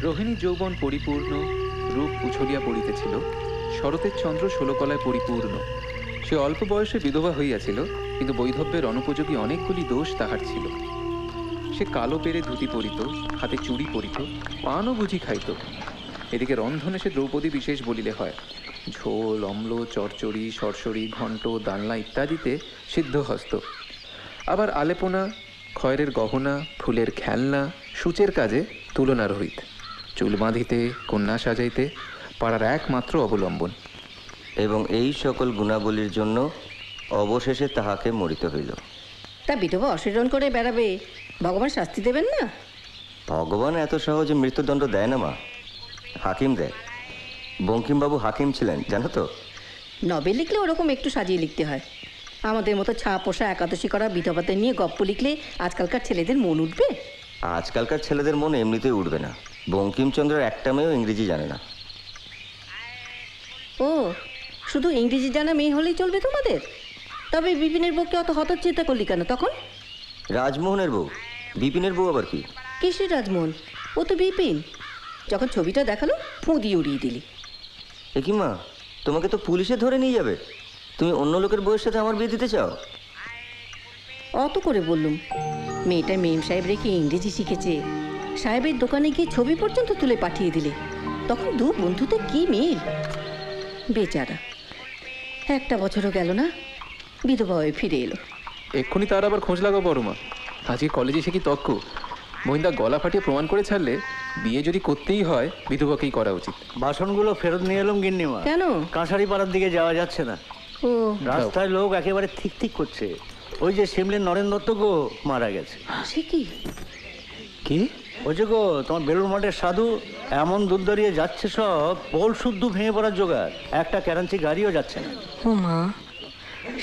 রোহিণী যৌবন পরিপূর্ণ, রূপ উছলিয়া পড়িতেছিল, শরতের চন্দ্র ষোলকলায় পরিপূর্ণ। সে অল্প বয়সে বিধবা হইয়াছিল, কিন্তু বৈধব্যের অনুপযোগী অনেকগুলি দোষ তাহার ছিল। সে কালো পেরে ধুতি পরিত, হাতে চুড়ি পরিত, পানও বুঝি খাইত। এদিকে রন্ধনে সে দ্রৌপদী বিশেষ বলিলে হয়। ঝোল, অম্ল, চচ্চড়ি, সরসরি, ঘণ্ট, ডালনা ইত্যাদিতে সিদ্ধহস্ত। আবার আলেপনা, খয়েরের গহনা, ফুলের খেলনা, সূচের কাজে তুলনা রহিত। চুল বাঁধিতে, কন্যা সাজাইতে পাড়ার একমাত্র অবলম্বন। এবং এই সকল গুণাবলীর জন্য অবশেষে তাহাকে মরিতে হইল। তা বিধবা অসৃজন করে বেড়াবে, ভগবান শাস্তি দেবেন না? ভগবান এত সহজে মৃত্যুদণ্ড দেয় না মা, হাকিম দেয়। বঙ্কিমবাবু হাকিম ছিলেন, জানো তো? নভেল লিখলে ওরকম একটু সাজিয়ে লিখতে হয়। আমাদের মতো ছা পোষা একাদশী করা বিধবাদের নিয়ে গপ্প লিখলে আজকালকার ছেলেদের মন উঠবে? আজকালকার ছেলেদের মন এমনিতেই উঠবে না। বঙ্কিমচন্দ্রের একটা মেয়েও ইংরেজি জানে না। ও, শুধু ইংরেজি জানা মেয়ে হলেই চলবে তোমাদের? তবে বিপিনের বউকে অত হতচ্চিন্তা করলি কেন তখন? রাজমোহনের বউ। বিপিনের বউ আবার কি? কিসের রাজমোহন? ও তো বিপিন। যখন ছবিটা দেখালো ফুঁ দিয়ে উড়িয়ে দিলি। এ কি মা, তোমাকে তো পুলিশে ধরে নিয়ে যাবে। তুমি অন্য লোকের বউয়ের সাথে আমার বিয়ে দিতে চাও? অত করে বললুম, মেয়েটা মেম সাহেব রেখে ইংরেজি শিখেছে, সাহেবের দোকানে গিয়ে ছবি পর্যন্ত তুলে পাঠিয়ে দিলে। তখন দু বন্ধুতে কি মিল! বেচারা, একটা বছরও গেল না, বিধবা হয়ে ফিরে এলো। এক্ষুনি তার আবার খোঁজ লাগাও বড় মা। আজকে কলেজে সে কি তক্ক! মহিন্দা গলা ফাটিয়ে প্রমাণ করে ছাড়লে বিয়ে যদি করতেই হয় বিধবাকেই করা উচিত। বাসনগুলো ফেরত নিয়ে এলাম গিন্নিমা। কেন? কাঁসারি পাড়ার দিকে যাওয়া যাচ্ছে না। ও, রাস্তায় লোক একেবারে ঠিক ঠিক করছে। ওই যে শিমলির নরেন দত্ত গো মারা গেছে। সে কি? কি? ওই যে গো তোমার বেলুর মঠের সাধু, এমন দুধ দাঁড়িয়ে যাচ্ছে, সব পোল শুদ্ধ ভেঙে পড়ার জোগাড়। একটা ক্যারাঞ্চি গাড়িও যাচ্ছে না। ও মা,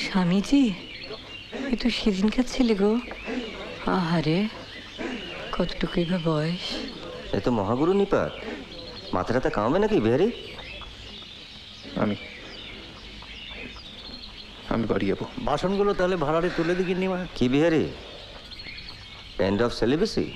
স্বামীজি এ তো সেদিনকার ছেলে গো। আহারে, কতটুকুই বা বয়স। এ তো মহাগুরু নিপাত। মাথাটা কামাবে নাকি বিহারি? আমি বাড়ি যাবো। বাসনগুলো তাহলে ভাড়ারে তুলে দি গিন্নিমা। কি বিহারি, এন্ড অফ সেলিবেসি?